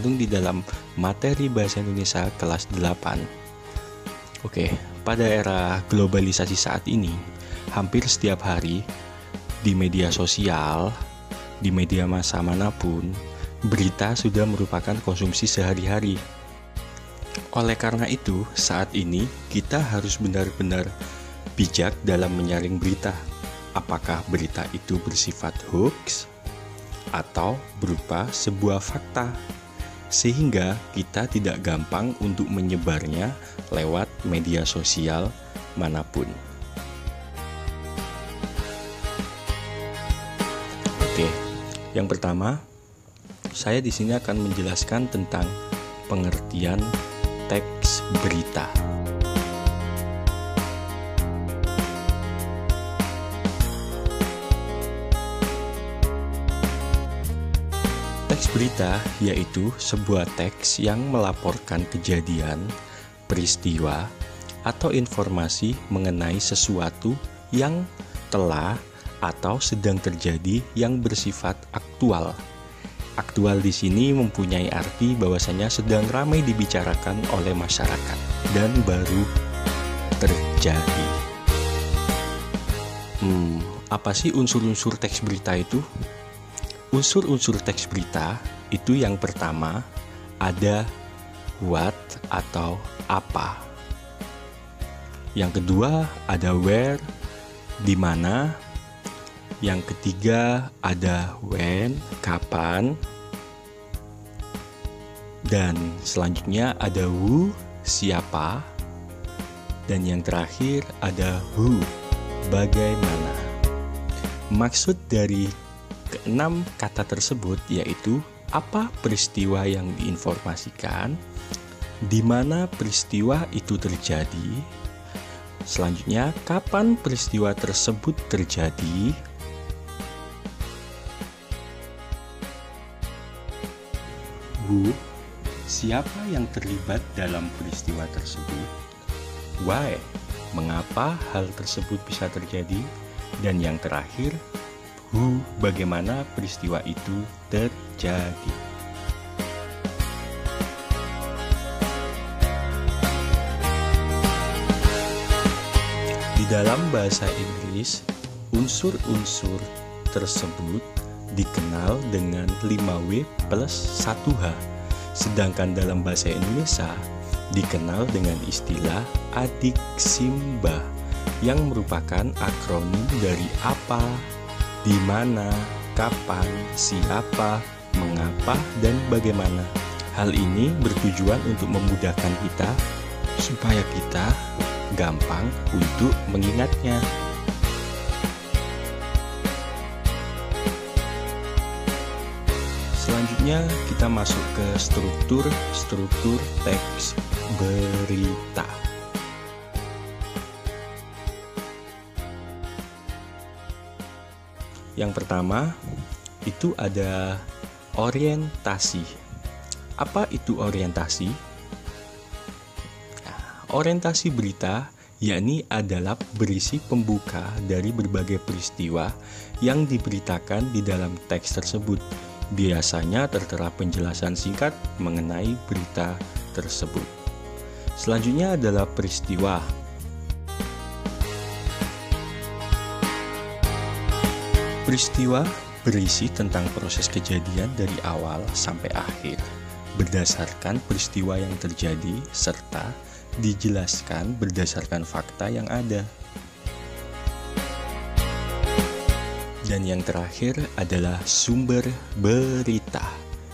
di dalam materi Bahasa Indonesia kelas 8. Oke, pada era globalisasi saat ini, hampir setiap hari di media sosial, di media massa manapun, berita sudah merupakan konsumsi sehari-hari. Oleh karena itu, saat ini kita harus benar-benar bijak dalam menyaring berita. Apakah berita itu bersifat hoax atau berupa sebuah fakta, sehingga kita tidak gampang untuk menyebarnya lewat media sosial manapun. Oke, yang pertama, saya di sini akan menjelaskan tentang pengertian teks berita. Teks berita yaitu sebuah teks yang melaporkan kejadian, peristiwa, atau informasi mengenai sesuatu yang telah atau sedang terjadi yang bersifat aktual. Aktual di sini mempunyai arti bahwasanya sedang ramai dibicarakan oleh masyarakat dan baru terjadi. Apa sih unsur-unsur teks berita itu? Unsur-unsur teks berita itu yang pertama ada what atau apa. Yang kedua ada where, di mana. Yang ketiga ada when, kapan. Dan selanjutnya ada who, siapa. Dan yang terakhir ada who, bagaimana. Maksud dari keenam kata tersebut yaitu apa peristiwa yang diinformasikan, di mana peristiwa itu terjadi, selanjutnya kapan peristiwa tersebut terjadi, who, siapa yang terlibat dalam peristiwa tersebut, why, mengapa hal tersebut bisa terjadi, dan yang terakhir who, bagaimana peristiwa itu terjadi. Di dalam bahasa Inggris, unsur-unsur tersebut dikenal dengan 5W plus 1H, sedangkan dalam bahasa Indonesia dikenal dengan istilah adiksimba yang merupakan akronim dari apa, di mana, kapan, siapa, mengapa, dan bagaimana. Hal ini bertujuan untuk memudahkan kita supaya kita gampang untuk mengingatnya. Selanjutnya kita masuk ke struktur teks berita. Yang pertama, itu ada orientasi. Apa itu orientasi? Orientasi berita yakni adalah berisi pembuka dari berbagai peristiwa yang diberitakan di dalam teks tersebut. Biasanya tertera penjelasan singkat mengenai berita tersebut. Selanjutnya adalah peristiwa. Peristiwa berisi tentang proses kejadian dari awal sampai akhir, berdasarkan peristiwa yang terjadi serta dijelaskan berdasarkan fakta yang ada. Dan yang terakhir adalah sumber berita.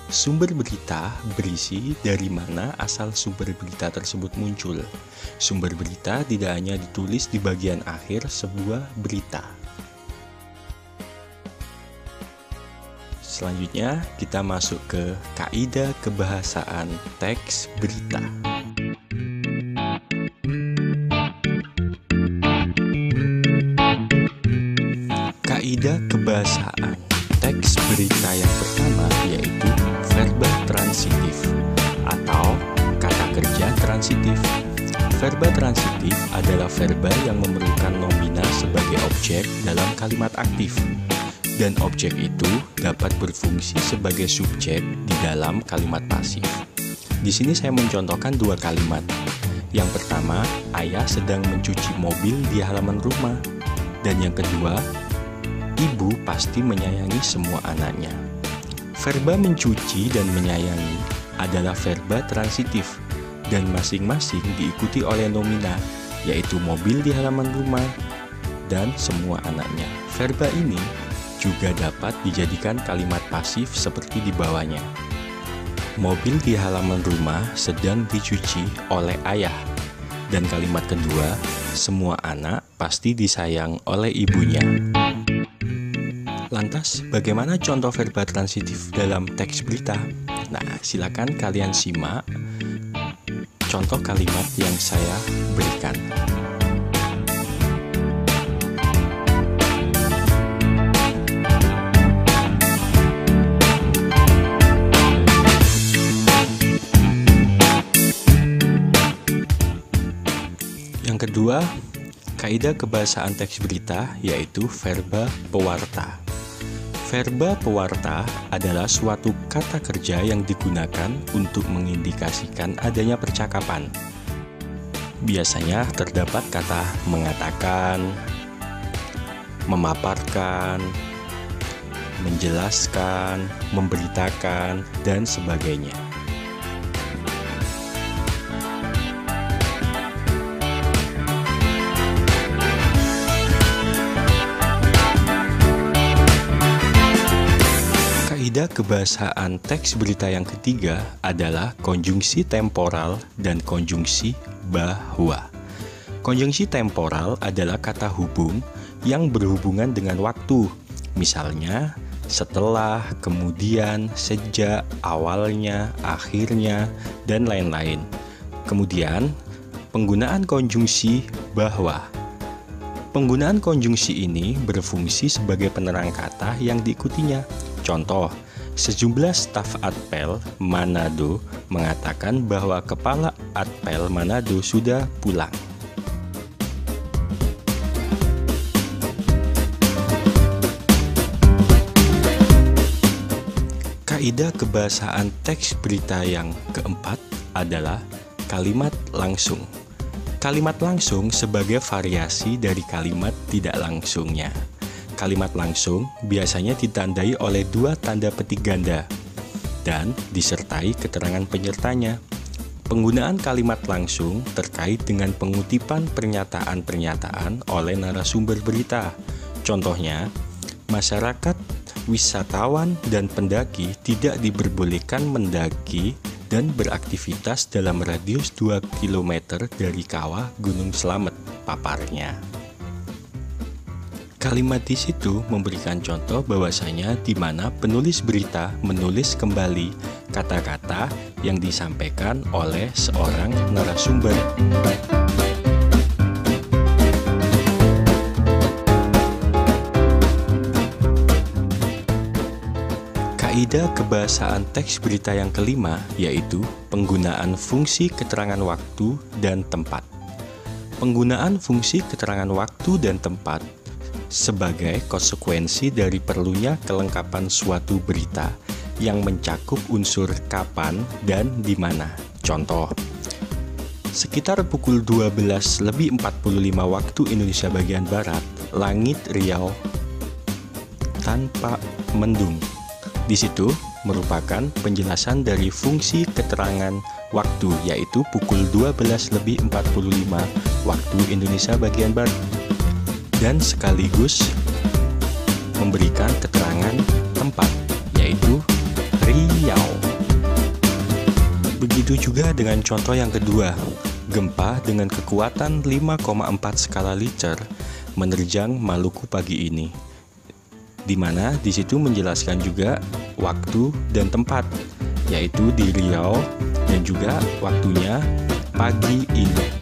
Sumber berita berisi dari mana asal sumber berita tersebut muncul. Sumber berita tidak hanya ditulis di bagian akhir sebuah berita. Selanjutnya kita masuk ke kaidah kebahasaan teks berita. Kaidah kebahasaan teks berita yang pertama yaitu verba transitif atau kata kerja transitif. Verba transitif adalah verba yang memerlukan nominal sebagai objek dalam kalimat aktif. dan objek itu dapat berfungsi sebagai subjek di dalam kalimat pasif. Di sini saya mencontohkan dua kalimat. Yang pertama, ayah sedang mencuci mobil di halaman rumah. Dan yang kedua, ibu pasti menyayangi semua anaknya. Verba mencuci dan menyayangi adalah verba transitif dan masing-masing diikuti oleh nomina, yaitu mobil di halaman rumah dan semua anaknya. Verba ini juga dapat dijadikan kalimat pasif seperti di bawahnya. Mobil di halaman rumah sedang dicuci oleh ayah. Dan kalimat kedua, semua anak pasti disayang oleh ibunya. Lantas, bagaimana contoh verba transitif dalam teks berita? Nah, silakan kalian simak contoh kalimat yang saya berikan. Yang kedua, kaidah kebahasaan teks berita yaitu verba pewarta. Verba pewarta adalah suatu kata kerja yang digunakan untuk mengindikasikan adanya percakapan. Biasanya terdapat kata mengatakan, memaparkan, menjelaskan, memberitakan, dan sebagainya. Kaidah kebahasaan teks berita yang ketiga adalah konjungsi temporal dan konjungsi bahwa. Konjungsi temporal adalah kata hubung yang berhubungan dengan waktu. Misalnya, setelah, kemudian, sejak, awalnya, akhirnya, dan lain-lain. Kemudian, penggunaan konjungsi bahwa. Penggunaan konjungsi ini berfungsi sebagai penerang kata yang diikutinya. Contoh, sejumlah staf Atpel Manado mengatakan bahwa kepala Atpel Manado sudah pulang. Kaidah kebahasaan teks berita yang keempat adalah kalimat langsung. Kalimat langsung sebagai variasi dari kalimat tidak langsungnya. Kalimat langsung biasanya ditandai oleh dua tanda petik ganda dan disertai keterangan penyertanya. Penggunaan kalimat langsung terkait dengan pengutipan pernyataan-pernyataan oleh narasumber berita. Contohnya, masyarakat, wisatawan, dan pendaki tidak diperbolehkan mendaki dan beraktivitas dalam radius 2 km dari kawah Gunung Slamet, paparnya. Kalimat di situ memberikan contoh bahwasanya di mana penulis berita menulis kembali kata-kata yang disampaikan oleh seorang narasumber. Kaidah kebahasaan teks berita yang kelima yaitu penggunaan fungsi keterangan waktu dan tempat. Penggunaan fungsi keterangan waktu dan tempat sebagai konsekuensi dari perlunya kelengkapan suatu berita yang mencakup unsur kapan dan di mana. Contoh, sekitar pukul 12:45 waktu Indonesia bagian Barat, langit Riau tanpa mendung. Di situ merupakan penjelasan dari fungsi keterangan waktu, yaitu pukul 12:45 waktu Indonesia bagian Barat, dan sekaligus memberikan keterangan tempat, yaitu Riau. Begitu juga dengan contoh yang kedua, gempa dengan kekuatan 5,4 skala Richter menerjang Maluku pagi ini, di mana di situ menjelaskan juga waktu dan tempat, yaitu di Riau dan juga waktunya pagi ini.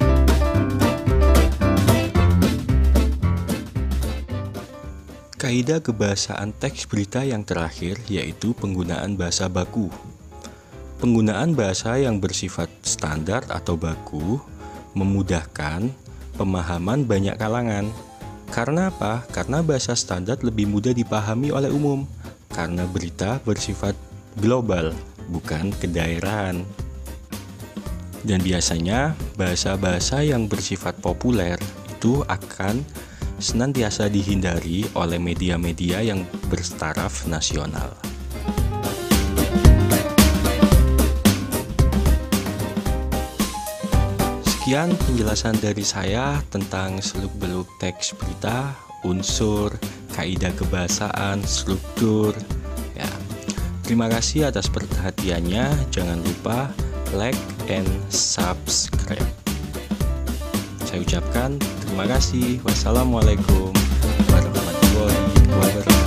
Kaidah kebahasaan teks berita yang terakhir yaitu penggunaan bahasa baku. Penggunaan bahasa yang bersifat standar atau baku memudahkan pemahaman banyak kalangan. Karena apa? Karena bahasa standar lebih mudah dipahami oleh umum. Karena berita bersifat global, bukan kedaerahan. Dan biasanya bahasa-bahasa yang bersifat populer itu akan senantiasa dihindari oleh media-media yang bertaraf nasional. Sekian penjelasan dari saya tentang seluk-beluk teks berita, unsur, kaidah kebahasaan, struktur. Ya, terima kasih atas perhatiannya. Jangan lupa like and subscribe. Saya ucapkan terima kasih. Wassalamualaikum warahmatullahi wabarakatuh.